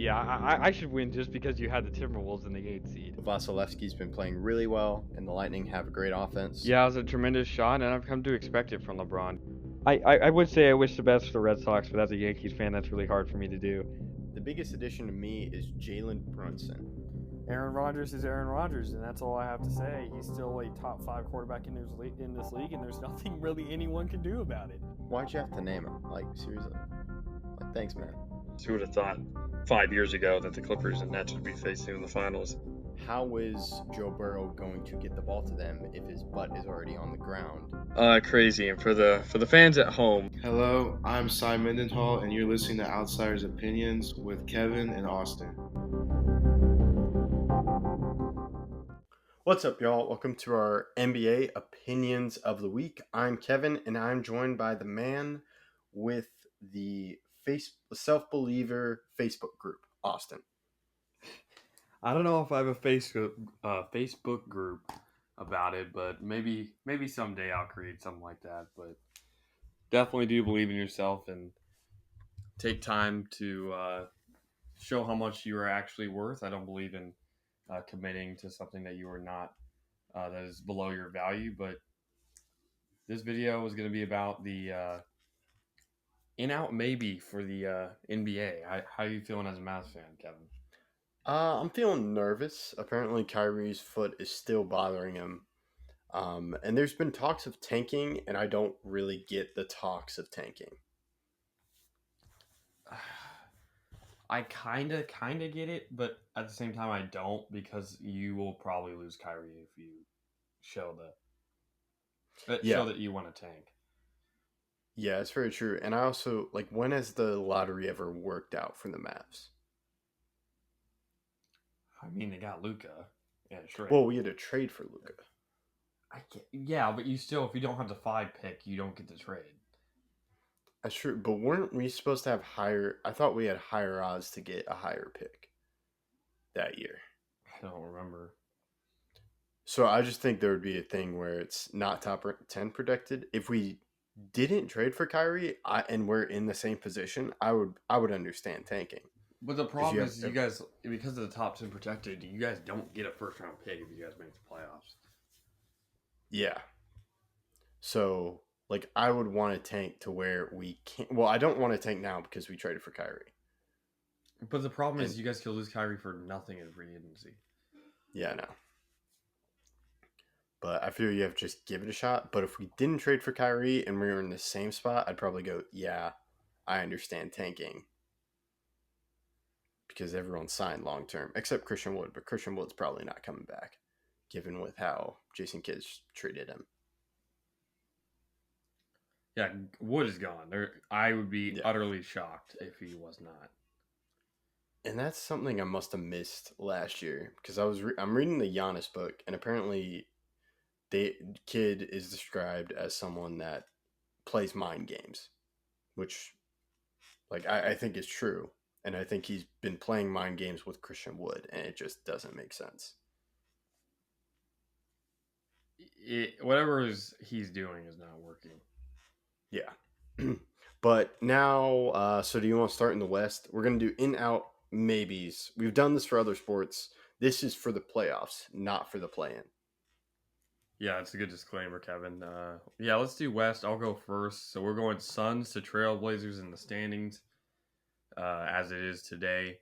Yeah, I should win just because you had the Timberwolves in the 8th seed. Vasilevsky's been playing really well, and the Lightning have a great offense. Yeah, it was a tremendous shot, and I've come to expect it from LeBron. I would say I wish the best for the Red Sox, but as a Yankees fan, that's really hard for me to do. The biggest addition to me is Jalen Brunson. Aaron Rodgers is Aaron Rodgers, and that's all I have to say. He's still a top 5 quarterback in this league, and there's nothing really anyone can do about it. Why'd you have to name him? Like, seriously? Like, thanks, man. Who would have thought 5 years ago that the Clippers and Nets would be facing in the finals? How is Joe Burrow going to get the ball to them if his butt is already on the ground? Crazy. And for the fans at home, Hello, I'm Cy Mendenhall, and you're listening to Outsiders Opinions with Kevin and Austin. What's up, y'all? Welcome to our NBA Opinions of the Week. I'm Kevin, and I'm joined by the man with the Self-Believer Facebook group, Austin. I don't know if I have a Facebook group about it, but maybe someday I'll create something like that. But definitely do believe in yourself and take time to show how much you are actually worth. I don't believe in committing to something that you are not, that is below your value. But this video is going to be about the in-out maybe for the NBA. How are you feeling as a Mavs fan, Kevin? I'm feeling nervous. Apparently, Kyrie's foot is still bothering him. And there's been talks of tanking, and I don't really get the talks of tanking. I kind of get it, but at the same time, I don't, because you will probably lose Kyrie if you show show that you want to tank. Yeah, it's very true. And I also, like, when has the lottery ever worked out for the Mavs? I mean, they got Luka. Yeah, sure. Well, we had a trade for Luka. Yeah, but you still, if you don't have the 5 pick, you don't get the trade. That's true, but weren't we supposed to have higher? I thought we had higher odds to get a higher pick that year. I don't remember. So I just think there would be a thing where it's not top 10 protected. If we didn't trade for Kyrie and we're in the same position, I would understand tanking. But the problem is, you guys, because of the top 10 protected, you guys don't get a first round pick if you guys make the playoffs. Yeah. So, like, I would want to tank to where we can't. Well, I don't want to tank now because we traded for Kyrie. But the problem is, you guys could lose Kyrie for nothing in free agency. Yeah, I know. But I feel you have to just give it a shot. But if we didn't trade for Kyrie and we were in the same spot, I'd probably go, yeah, I understand tanking. Because everyone signed long term, except Christian Wood. But Christian Wood's probably not coming back, given with how Jason Kidd treated him. Yeah, Wood is gone. I would be utterly shocked if he was not. And that's something I must have missed last year, because I'm reading the Giannis book, and apparently Kidd is described as someone that plays mind games, which, like, I think is true. And I think he's been playing mind games with Christian Wood, and it just doesn't make sense. Whatever he's doing is not working. Yeah. But now, so do you want to start in the West? We're going to do in-out maybes. We've done this for other sports. This is for the playoffs, not for the play-in. Yeah, it's a good disclaimer, Kevin. Yeah, let's do West. I'll go first. So we're going Suns to Trailblazers in the standings. As it is today,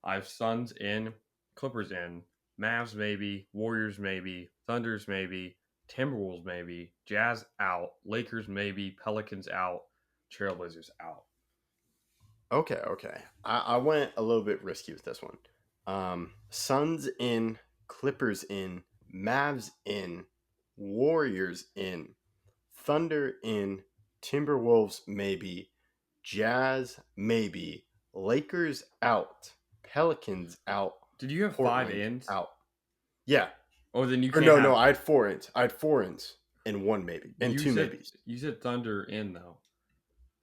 I have Suns in, Clippers in, Mavs maybe, Warriors maybe, Thunders maybe, Timberwolves maybe, Jazz out, Lakers maybe, Pelicans out, Trailblazers out. Okay. I went a little bit risky with this one. Suns in, Clippers in, Mavs in, Warriors in, Thunder in, Timberwolves maybe, Jazz maybe, Lakers out, Pelicans out. Did you have Portland 5 ins? Out. Yeah. Oh, then you can't. No, I had 4 ins. I had 4 ins and 1 maybe. And 2 maybes. You said Thunder in, though.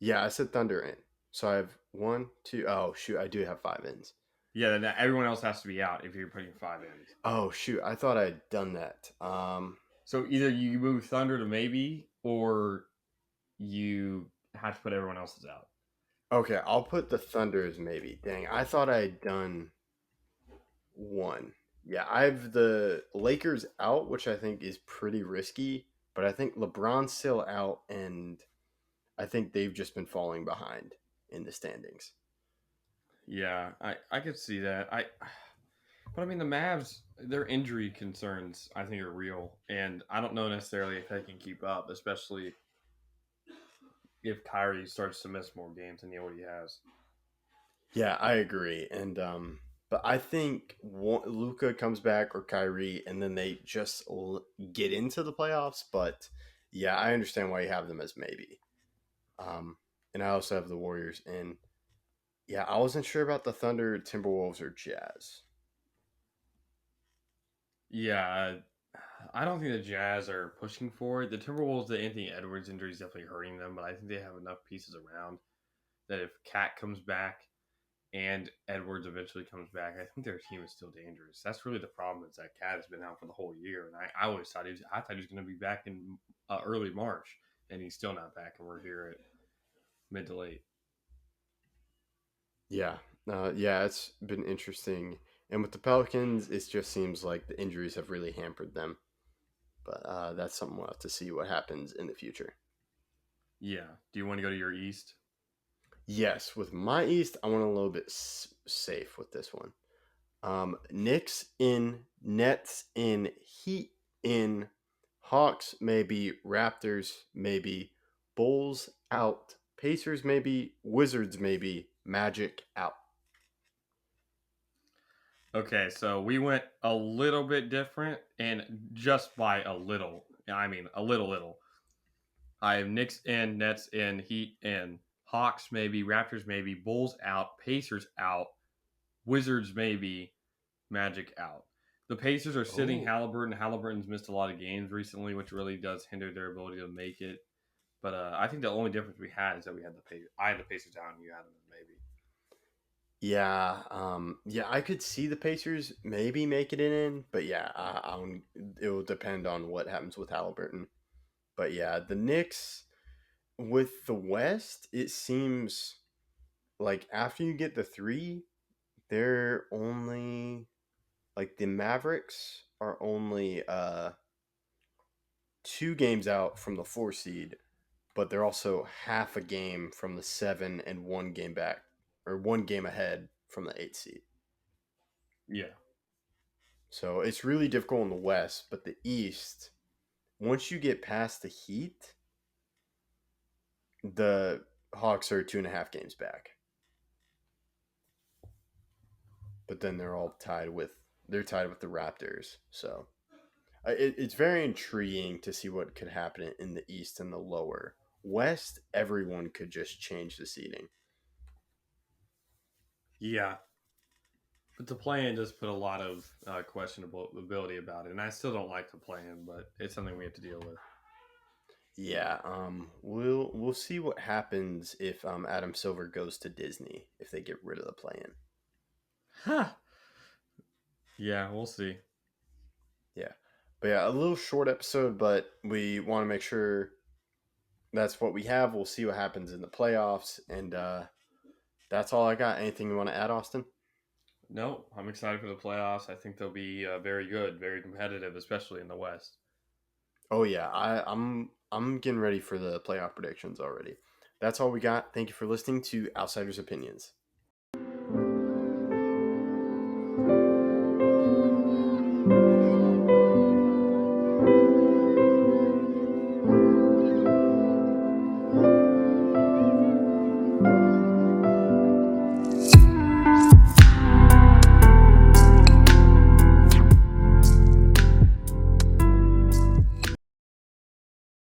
Yeah, I said Thunder in. So I have 1, 2. Oh, shoot. I do have 5 ins. Yeah, then everyone else has to be out if you're putting 5 ins. Oh, shoot. I thought I'd done that. So either you move Thunder to maybe, or you have to put everyone else's out. Okay, I'll put the Thunder as maybe. Dang, I thought I had done one. Yeah, I have the Lakers out, which I think is pretty risky, but I think LeBron's still out, and I think they've just been falling behind in the standings. Yeah, I could see that. But I mean, the Mavs, their injury concerns, I think, are real, and I don't know necessarily if they can keep up, especially if Kyrie starts to miss more games than he already has. Yeah, I agree, and but I think Luca comes back or Kyrie, and then they just get into the playoffs. But yeah, I understand why you have them as maybe. And I also have the Warriors in. Yeah, I wasn't sure about the Thunder, Timberwolves, or Jazz. Yeah, I don't think the Jazz are pushing for it. The Timberwolves, the Anthony Edwards injury is definitely hurting them, but I think they have enough pieces around that if Cat comes back and Edwards eventually comes back, I think their team is still dangerous. That's really the problem is that Cat has been out for the whole year, and I always thought I thought he was going to be back in early March, and he's still not back, and we're here at mid to late. Yeah, yeah, it's been interesting. And with the Pelicans, it just seems like the injuries have really hampered them. But that's something we'll have to see what happens in the future. Yeah. Do you want to go to your East? Yes, with my East, I want a little bit safe with this one. Knicks in, Nets in, Heat in, Hawks maybe, Raptors maybe, Bulls out, Pacers maybe, Wizards maybe, Magic out. Okay, so we went a little bit different, and just by a little, I mean a little. I have Knicks in, Nets in, Heat in, Hawks maybe, Raptors maybe, Bulls out, Pacers out, Wizards maybe, Magic out. The Pacers are sitting Oh. Halliburton. Halliburton's missed a lot of games recently, which really does hinder their ability to make it. But I think the only difference we had is that we had the Pacers. I had the Pacers out, and you had them as maybe. Yeah, yeah, I could see the Pacers maybe making it in, but yeah, it will depend on what happens with Halliburton. But yeah, the Knicks with the West, it seems like after you get the three, they're only like the Mavericks are only 2 games out from the 4 seed, but they're also half a game from the 7 and 1 game back or 1 game ahead from the 8 seed. Yeah. So it's really difficult in the West, but the East, once you get past the Heat, the Hawks are 2.5 games back. But then they're tied with the Raptors. So it's very intriguing to see what could happen in the East and the lower West. Everyone could just change the seeding. Yeah. But the play-in does put a lot of questionable ability about it, and I still don't like the play-in, but it's something we have to deal with. Yeah, we'll see what happens if Adam Silver goes to Disney if they get rid of the play-in. Huh. Yeah, we'll see. Yeah, but yeah, a little short episode, but we want to make sure that's what we have. We'll see what happens in the playoffs, and that's all I got. Anything you want to add, Austin? No, I'm excited for the playoffs. I think they'll be very good, very competitive, especially in the West. Oh yeah, I'm getting ready for the playoff predictions already. That's all we got. Thank you for listening to Outsiders Opinions.